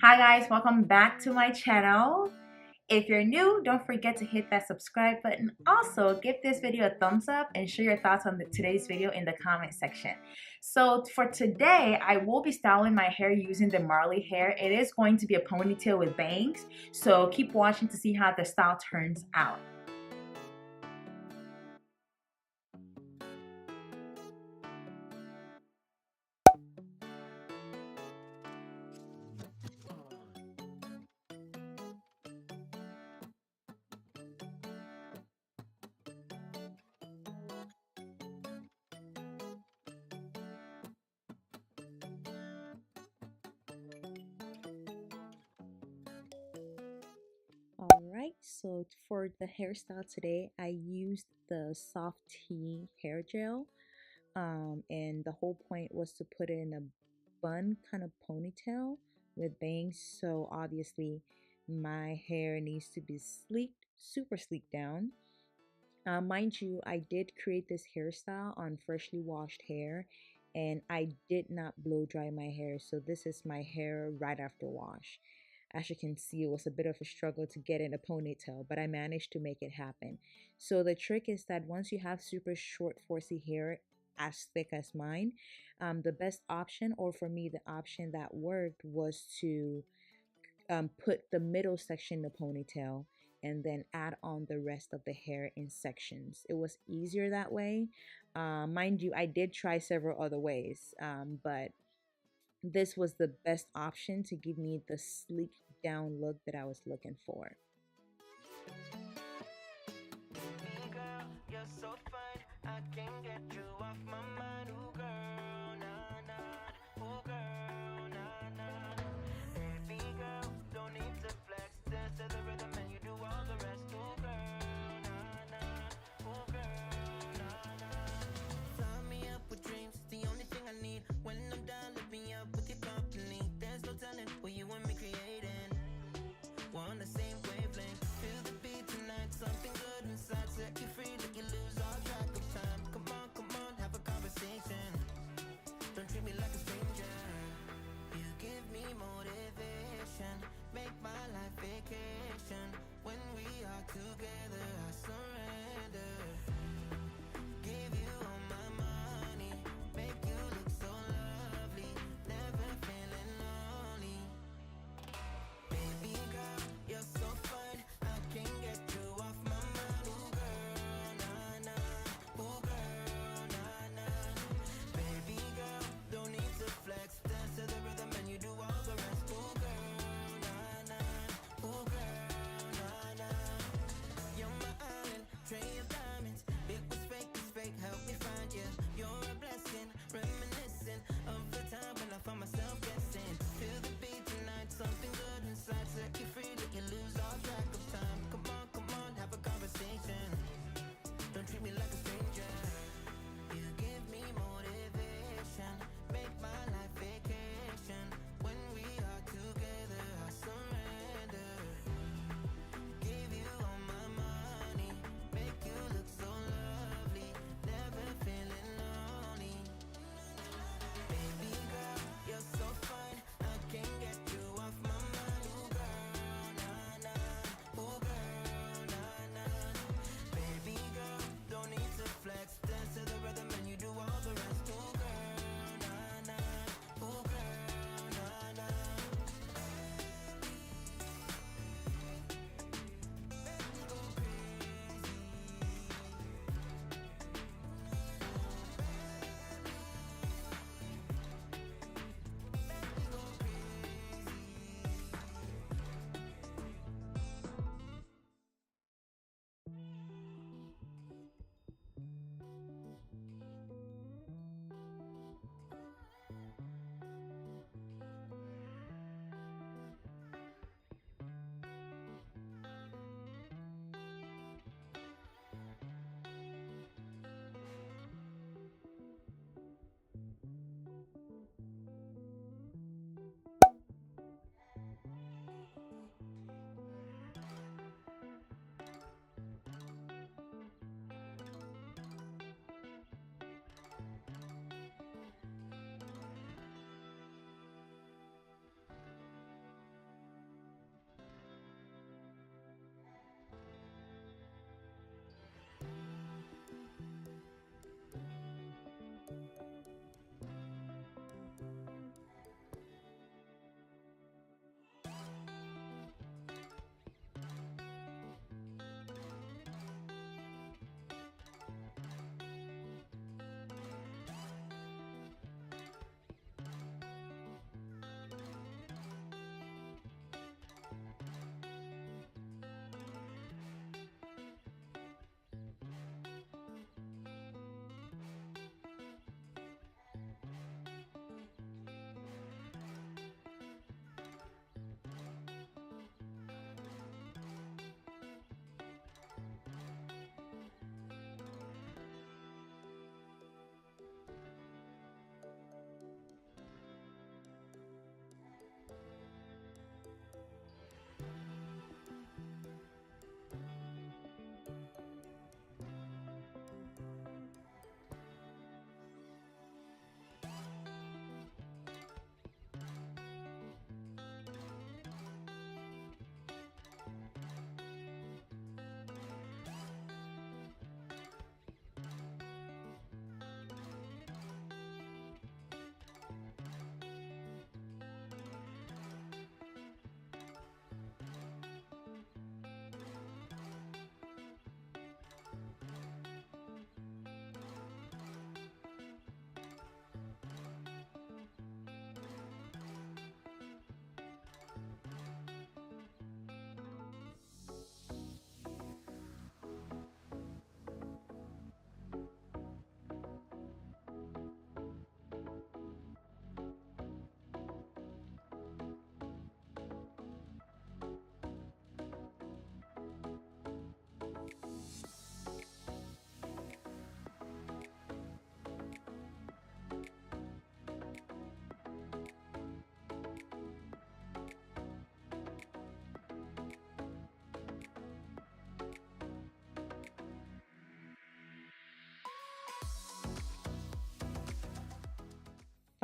Hi guys, welcome back to my channel. If you're new, don't forget to hit that subscribe button. Also, give this video a thumbs up and share your thoughts on today's video in the comment section. So for today, I will be styling my hair using the Marley hair. It is going to be a ponytail with bangs, so keep watching to see how the style turns out. Alright, so for the hairstyle today, I used the soft tea hair gel. And the whole point was to put it in a bun kind of ponytail with bangs. So obviously my hair needs to be sleeked, super sleek down. Mind you, I did create this hairstyle on freshly washed hair, and I did not blow dry my hair. So this is my hair right after wash. As you can see, it was a bit of a struggle to get in a ponytail, but I managed to make it happen. So the trick is that once you have super short 4C hair as thick as mine, the best option, or for me the option that worked, was to put the middle section in the ponytail and then add on the rest of the hair in sections. It was easier that way. Mind you, I did try several other ways, but this was the best option to give me the sleek down look that I was looking for. On the same wavelength, feel the beat tonight. Something good inside, set you free, let you lose all track of time. Come on, have a conversation. Don't treat me like a stranger. You give me motivation, make my life vacation.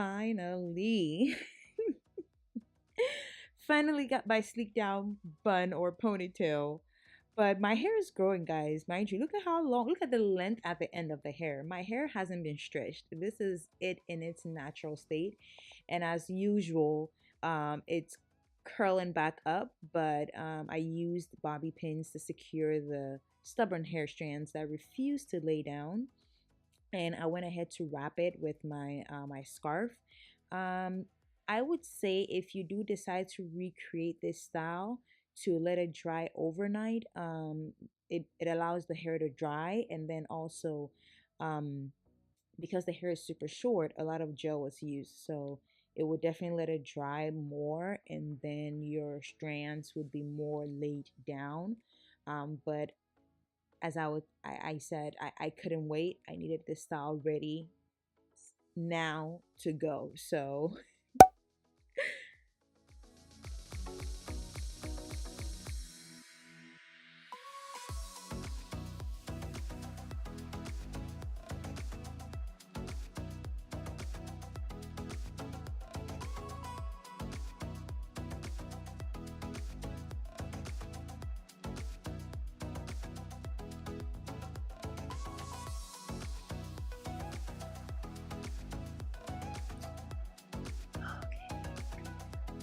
finally, finally got my sleek down bun or ponytail. But my hair is growing, guys. Mind you, look at how long, look at the length at the end of the hair. My hair hasn't been stretched. This is it in its natural state. And as usual, it's curling back up, but I used bobby pins to secure the stubborn hair strands that refuse to lay down. And I went ahead to wrap it with my scarf. Um, I would say if you do decide to recreate this style, to let it dry overnight. It allows the hair to dry, and then also um, because the hair is super short, a lot of gel was used, so it would definitely let it dry more, and then your strands would be more laid down. But as I said, I couldn't wait. I needed this style ready now to go. So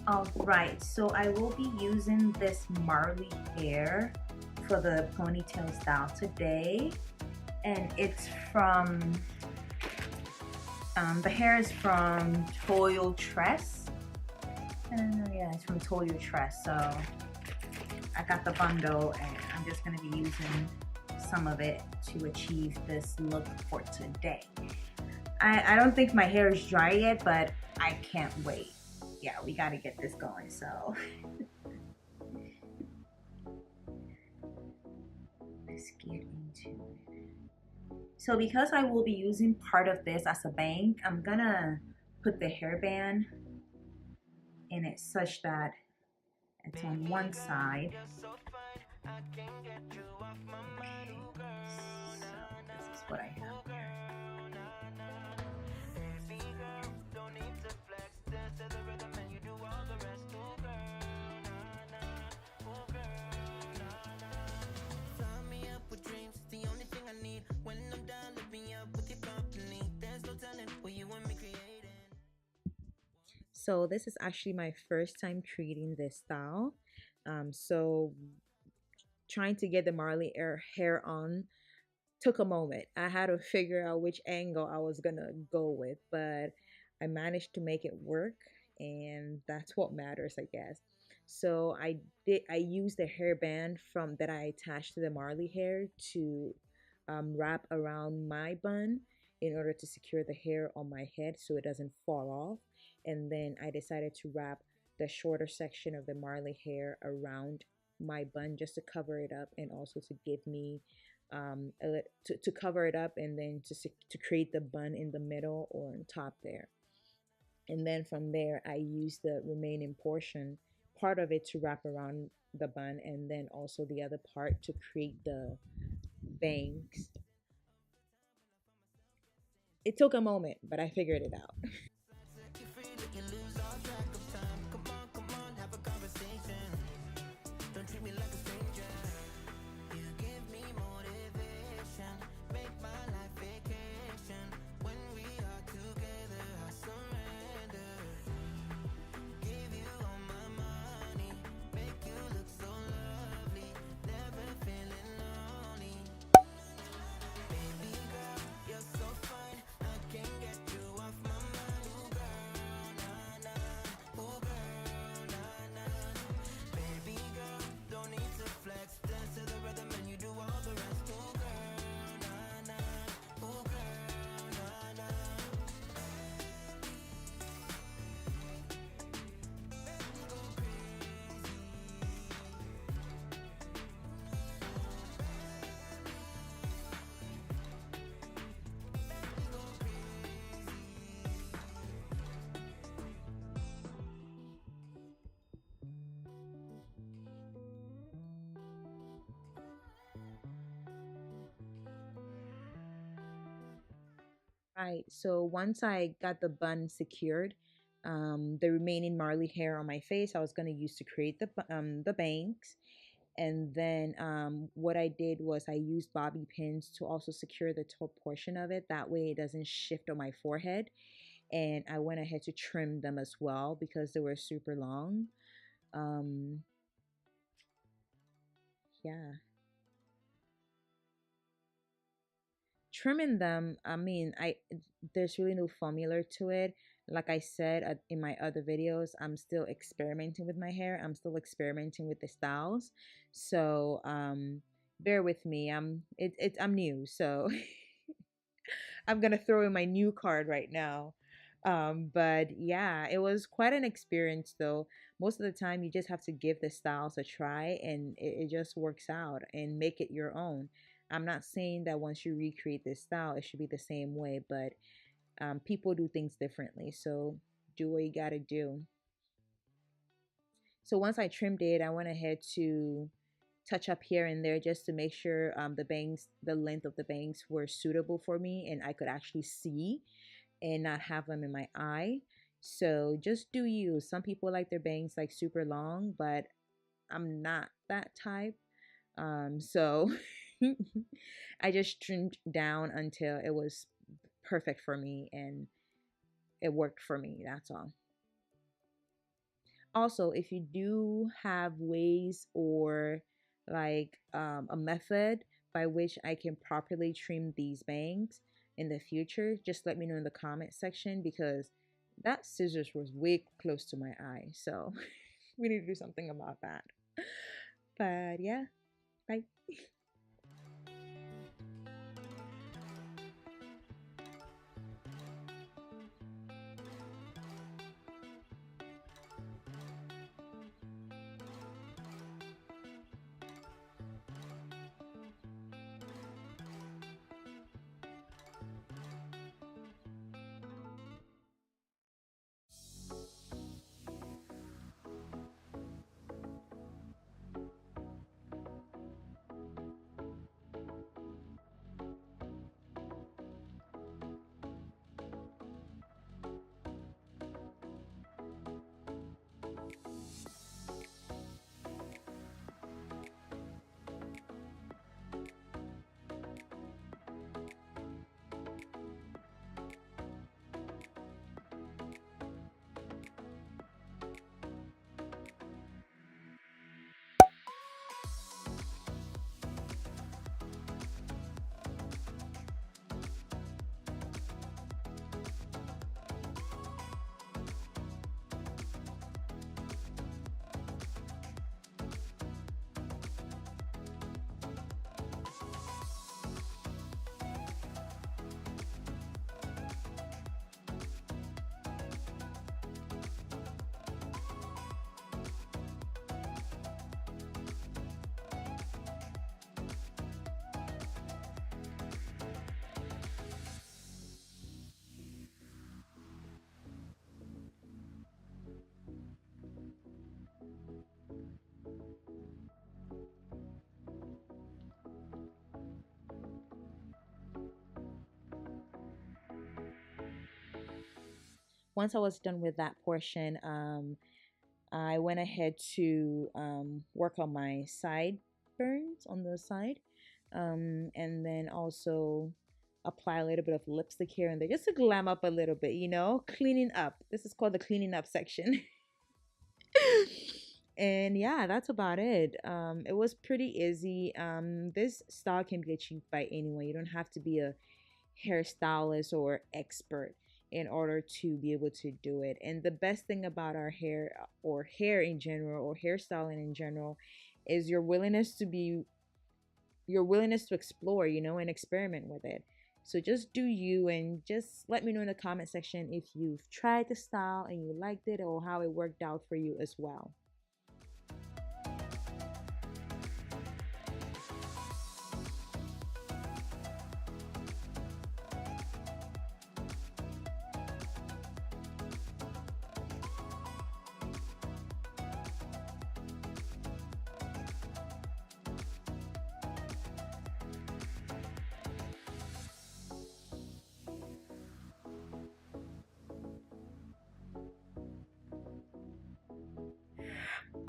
all right, so I will be using this Marley hair for the ponytail style today, and it's from the hair is from Toyotress. Yeah, it's from Toyotress. So I got the bundle, and I'm just gonna be using some of it to achieve this look for today. I don't think my hair is dry yet, but I can't wait. Yeah, we gotta get this going, so let's get into it. So because I will be using part of this as a bank, I'm gonna put the hairband in it such that it's on one side. Okay, so this is what I have here. So this is actually my first time creating this style. So trying to get the Marley hair on took a moment. I had to figure out which angle I was gonna go with, but I managed to make it work, and that's what matters, I guess. So I used the hairband from that I attached to the Marley hair to wrap around my bun in order to secure the hair on my head so it doesn't fall off. And then I decided to wrap the shorter section of the Marley hair around my bun just to cover it up, and also to give me to cover it up, and then to create the bun in the middle or on top there. And then from there I use the remaining portion, part of it, to wrap around the bun, and then also the other part to create the bangs. It took a moment, but I figured it out. Right. So once I got the bun secured, the remaining Marley hair on my face, I was going to use to create the bangs. And then what I did was I used bobby pins to also secure the top portion of it. That way it doesn't shift on my forehead. And I went ahead to trim them as well because they were super long. Um, yeah. Trimming them, I mean, there's really no formula to it. Like I said in my other videos, I'm still experimenting with my hair. I'm still experimenting with the styles. So bear with me. I'm new, so I'm gonna throw in my new card right now. But yeah, it was quite an experience though. Most of the time you just have to give the styles a try and it just works out and make it your own. I'm not saying that once you recreate this style, it should be the same way, but people do things differently. So do what you gotta do. So once I trimmed it, I went ahead to touch up here and there just to make sure the length of the bangs were suitable for me and I could actually see and not have them in my eye. So just do you. Some people like their bangs like super long, but I'm not that type. So I just trimmed down until it was perfect for me and it worked for me. That's all. Also, if you do have ways or like a method by which I can properly trim these bangs in the future, just let me know in the comment section because that scissors was way close to my eye. So we need to do something about that. But yeah, bye. Once I was done with that portion, I went ahead to work on my sideburns on the side, and then also apply a little bit of lipstick here and there just to glam up a little bit, you know, cleaning up. This is called the cleaning up section. And yeah, that's about it. It was pretty easy. This style can be achieved by anyone. You don't have to be a hairstylist or expert in order to be able to do it. And the best thing about our hair or hair in general or hairstyling in general is your willingness to explore, you know, and experiment with it. So just do you and just let me know in the comment section if you've tried the style and you liked it or how it worked out for you as well.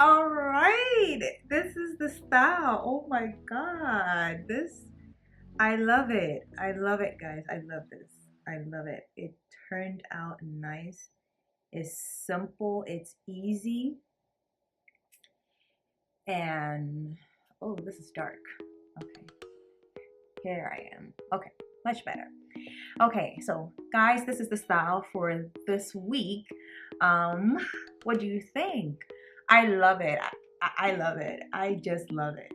All right, this is the style. Oh my God, I love it. I love it, guys. I love this. I love it. It turned out nice. It's simple. It's easy. And oh, this is dark. Okay, here I am. Okay, much better. Okay, so guys, this is the style for this week. What do you think? I love it. I love it. I just love it.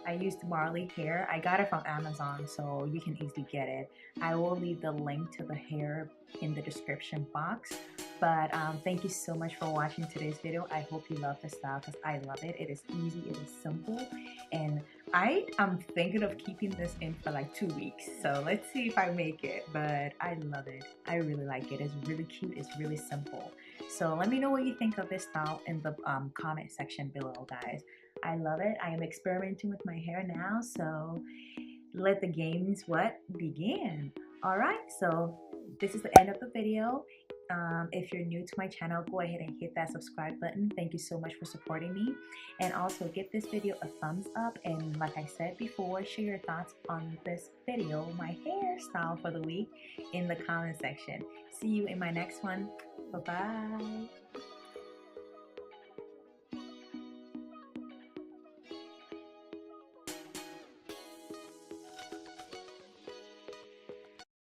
I used Marley Hair. I got it from Amazon, so you can easily get it. I will leave the link to the hair in the description box. But thank you so much for watching today's video. I hope you love this style because I love it. It is easy, it is simple, and I am thinking of keeping this in for like 2 weeks. So let's see if I make it, but I love it. I really like it. It's really cute. It's really simple. So let me know what you think of this style in the comment section below, guys. I love it. I am experimenting with my hair now, so let the games begin. All right, so this is the end of the video. If you're new to my channel, go ahead and hit that subscribe button. Thank you so much for supporting me, and also give this video a thumbs up, and like I said before, share your thoughts on this video, my hairstyle for the week, in the comment section. See you in my next one. Bye bye.